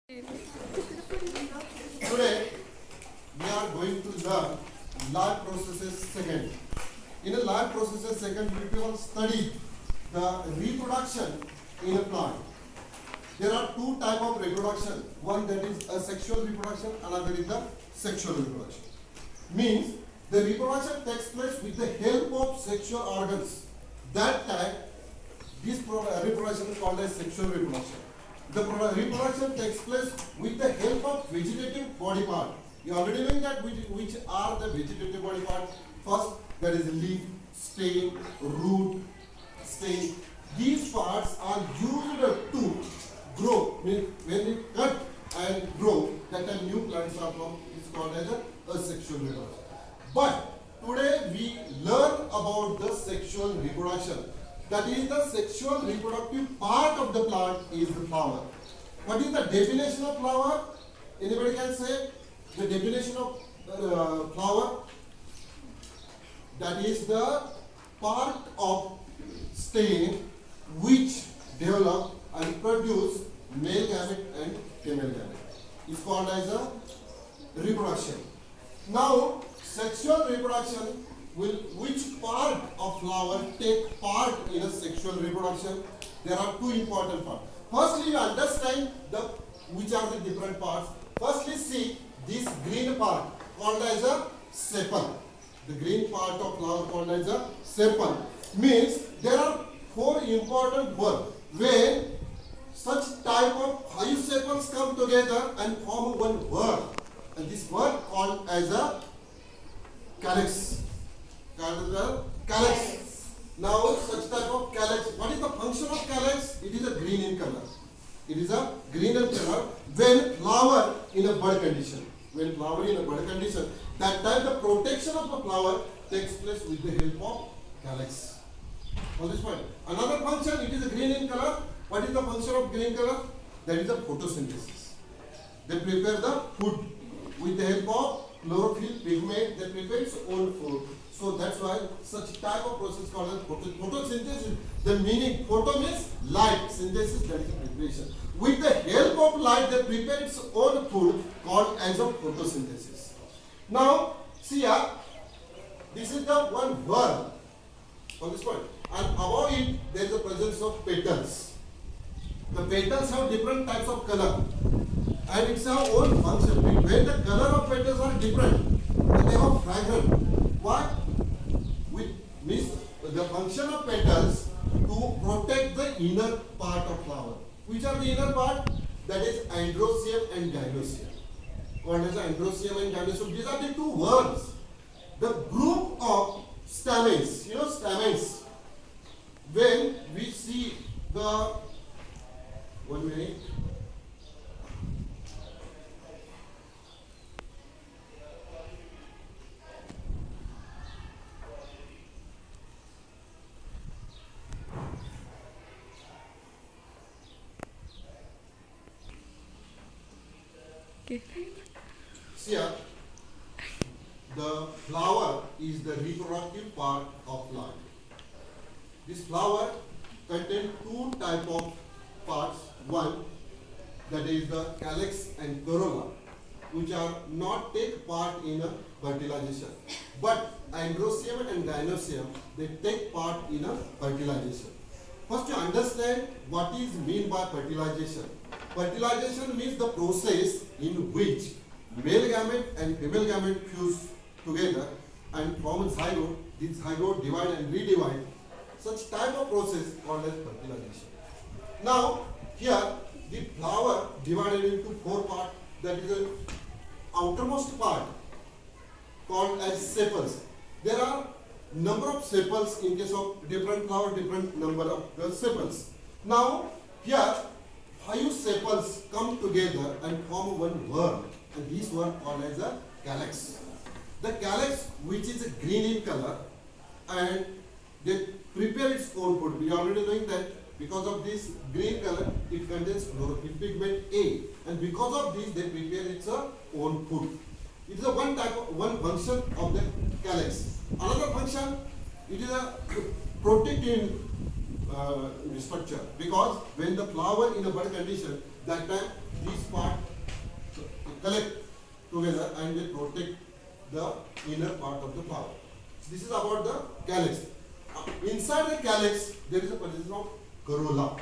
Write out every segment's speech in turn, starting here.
Today we are going to learn life processes second. In a life processes second, we will study the reproduction in a plant. There are two types of reproduction. One that is asexual reproduction, another is the sexual reproduction. Means the reproduction takes place with the help of sexual organs. That time, this reproduction is called as sexual reproduction. The reproduction takes place with the help of vegetative body part. You already know that which are the vegetative body parts. First, there is leaf, stem, root, stem. These parts are used to grow. When they cut and grow, that time new plants are formed. It's called as a asexual reproduction. But today we learn about the sexual reproduction. That is the sexual reproductive part of the plant is the flower. What is the definition of flower? Anybody can say the definition of flower? That is the part of stem which develop and produce male gamete and female gamete. It's called as a reproduction. Now, sexual reproduction will which part of flower take part in a sexual reproduction? There are two important parts. Firstly, you understand which are the different parts. Firstly, see this green part called as a sepal. The green part of flower called as a sepal means there are four important words. When such type of 5 sepals come together and form one word, and this word called as a calyx. Calyx. Now, such type of calyx, what is the function of calyx? It is a green in color. It is a green in color when flower in a bud condition. When flower in a bud condition, that time the protection of the flower takes place with the help of calyx. On this point, another function, it is a green in color. What is the function of green color? That is the photosynthesis. They prepare the food with the help of chlorophyll pigment. They prepare its own food. So that's why such type of process called as photosynthesis. The meaning photo means light, synthesis that is preparation. With the help of light, they prepare its own food called as a photosynthesis. Now, see here, this is the one word on this point, and above it there is the presence of petals. The petals have different types of color, and it's our own function. When the color of petals are different, they have fragrance. What? Means the function of petals to protect the inner part of flower. Which are the inner part? That is androecium and gynoecium. Called as androecium and gynoecium. These are the two words. The group of stamens. You know stamens. When we see the 1 minute. See here, the flower is the reproductive part of plant. This flower contains two types of parts. One, that is the calyx and corolla, which are not take part in a fertilization. But androecium and gynoecium, they take part in a fertilization. First, to understand what is mean by fertilization. Fertilization means the process in which male gamete and female gamete fuse together and form a zygote. This zygote divide and redivide. Such type of process called as fertilization. Now, here the flower divided into 4 parts. That is the outermost part called as sepals. There are number of sepals in case of different flower, different number of sepals. Now, here 5 sepals come together and form one word, and this one called as a calyx. The calyx, which is green in color, and they prepare its own food. We are already knowing that because of this green color, it contains chlorophyll pigment A, and because of this, they prepare its own food. It is a one function of the calyx. Another function, it is a protective structure, because when the flower in a bud condition, that time these part collect together and they protect the inner part of the flower. This is about the calyx. Inside the calyx, there is a presence of corolla.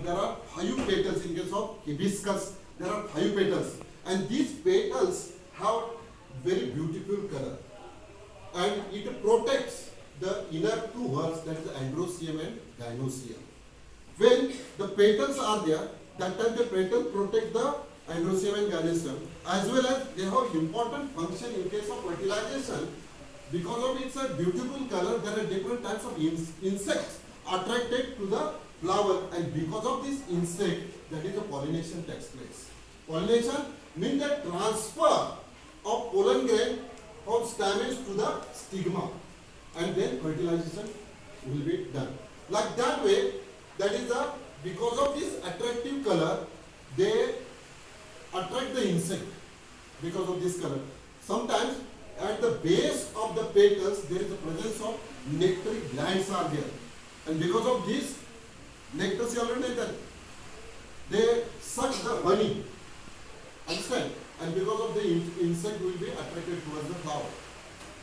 There are 5 petals in case of hibiscus. There are 5 petals, and these petals have very beautiful color, and it protects the inner 2 valves, that is androecium and gynoecium. When the petals are there, that time the petal protect the androecium and gynoecium, as well as they have important function in case of fertilization. Because of its beautiful color, there are different types of insects attracted to the flower, and because of this insect, that is the pollination takes place. Pollination means the transfer of pollen grain from stamens to the stigma, and then fertilization will be done. Like that way, that is because of this attractive color, they attract the insect because of this color. Sometimes at the base of the petals there is a presence of nectary glands are there, and because of this nectar, you already know that they suck the honey, understand, and because of the insect will be attracted towards the flower.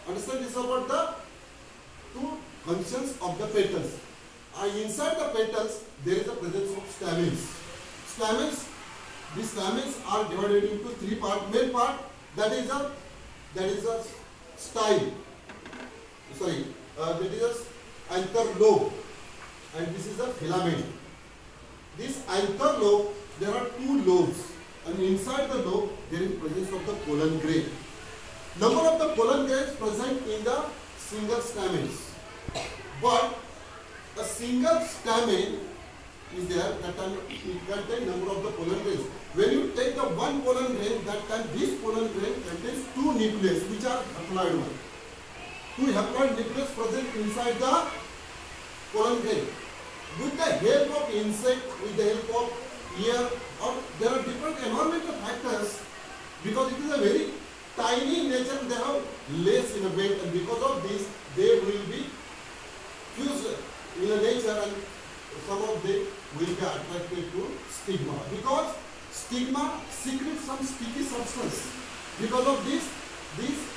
Understand, this is about the 2 functions of the petals. Inside the petals there is a presence of stamens. These stamens are divided into 3 parts. Main part, that is a style. That is a anther lobe, and this is a filament. This anther lobe, there are 2 lobes, and inside the lobe there is presence of the pollen grain. Number of the pollen grains present in the single stamens, but a single stamen is there, that time it contains number of the pollen grains. When you take the 1 pollen grain, that time this pollen grain contains 2 nucleus, which are haploid one. 2 haploid nucleus present inside the pollen grain. With the help of insect, with the help of air, or there are different environmental factors, because it is a very tiny nature, they have less in a weight, and because of this they will be fused in a nature, and some of them will be attracted to stigma, because stigma secretes some sticky substance. Because of this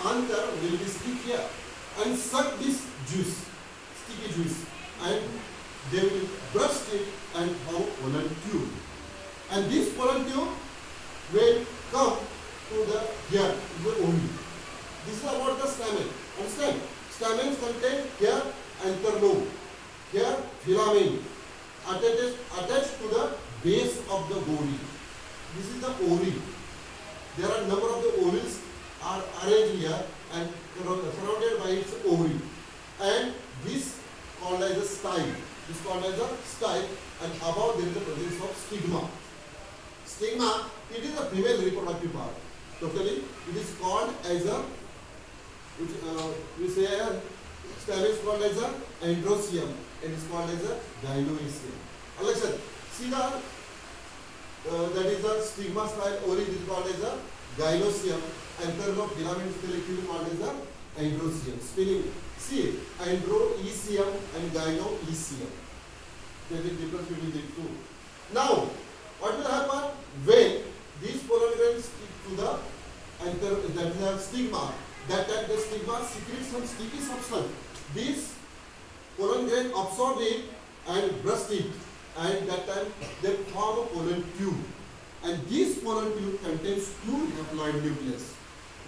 anther will be stick here and suck this juice, sticky juice, and they will burst it and form pollen tube. And this pollen tube will come to the here, the ovule. This is about the stamen. Understand? Stamens contain here anther lobe, here filament, attached to the base of the body. This is the ovary. There are number of the ovules are arranged here and surrounded by its ovary. And this called as a style. This called as a style, and above there is the presence of stigma. Stigma, it is a female reproductive part. Totally, it is called as a, we say a stamen is called as a androecium, and it is called as a gynoecium. Understand? See that is a stigma style ovary, is called as a gynoecium, and the filament is collectively called as a androecium. Spelling, see, androecium and gynoecium. There is a difference between the 2. Now, what will happen when these pollen grains stick to the anther, that is a stigma? That time the stigma secretes some sticky substance. This pollen grain absorb it and burst it, and that time they form a pollen tube. And this pollen tube contains 2 haploid nucleus.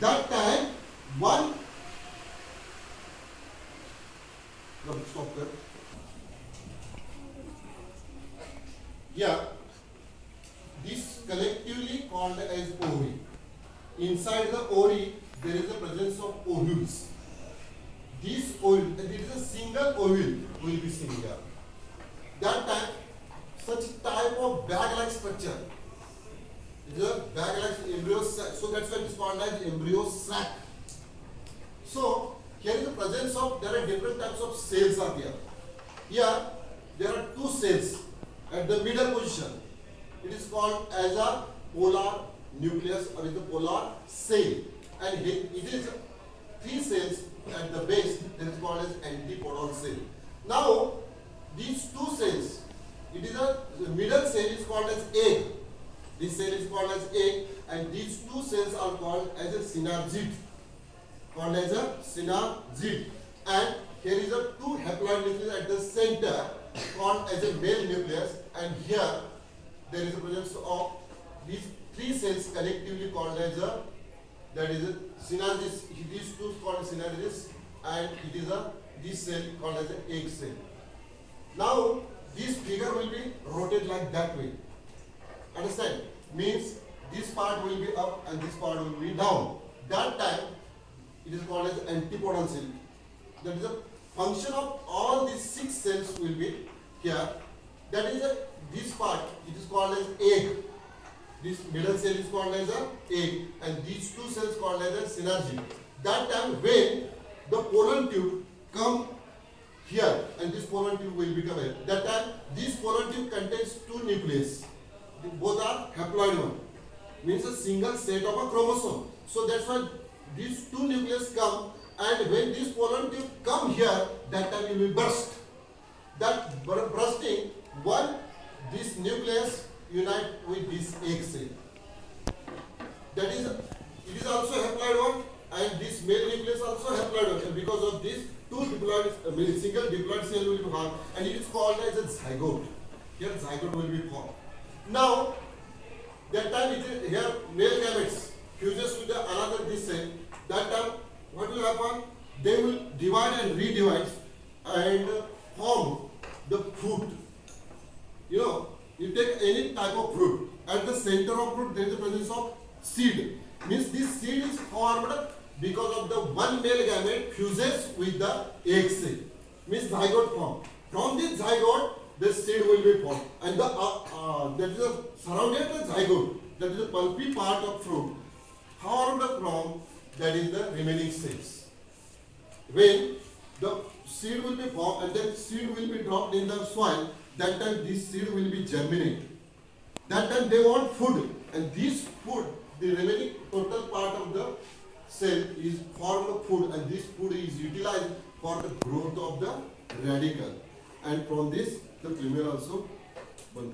That time one. Stop there. Yeah, this collectively called as ovary. Inside the ovary, there is the presence of ovules. This ovule, and it is a single ovule, will be seen here. That time, such type of bag-like structure. It is a bag-like embryo sac. So that's why it is called as embryo sac. So here is the presence of, there are different types of cells are there. Here, there are 2 cells at the middle position. It is called as a polar nucleus, or is the polar cell. And it is 3 cells at the base, that is called as antipodal cell. Now, these 2 cells, it is the middle cell is called as egg. This cell is called as egg, and these two cells are called as a synergid. Called as a synergid. And here is a two haploid nucleus at the center, called as a male nucleus, and here there is a presence of these three cells collectively called as a, that is a synergis. These two called synergis, and it is a this cell called as an egg cell. Now this figure will be rotated like that way. Understand? Means this part will be up and this part will be down. That time it is called as antipodal cell. That is a function of all these six cells will be here. That is this part, it is called as egg. This middle cell is called as a egg, and these two cells called as a synergy. That time when the pollen tube come here and this pollen tube will become here. That time this pollen tube contains two nucleus. Both are haploid one. Means a single set of a chromosome. So that's why these two nucleus come, and when this pollen tube come here, that time it will burst. That bursting, one this nucleus unite with this egg cell. That is, it is also haploid one, and this male nucleus also haploid one. And because of this, two diploid, single diploid cell will be formed, and it is called as a zygote. Here zygote will be formed. Now, that time it is here male gametes fuses with the another this cell. That time what will happen? They will divide and redivide and form the fruit. You know, you take any type of fruit. At the center of fruit there is the presence of seed. Means this seed is formed because of the one male gamete fuses with the egg cell. Means zygote form. From this zygote, the seed will be formed, and that is surrounded the zygote, that is the pulpy part of fruit, formed from that is the remaining cells. When the seed will be formed and then seed will be dropped in the soil, that time this seed will be germinated. That time they want food, and this food, the remaining total part of the cell is formed of food, and this food is utilized for the growth of the radicle, and from this the female also born.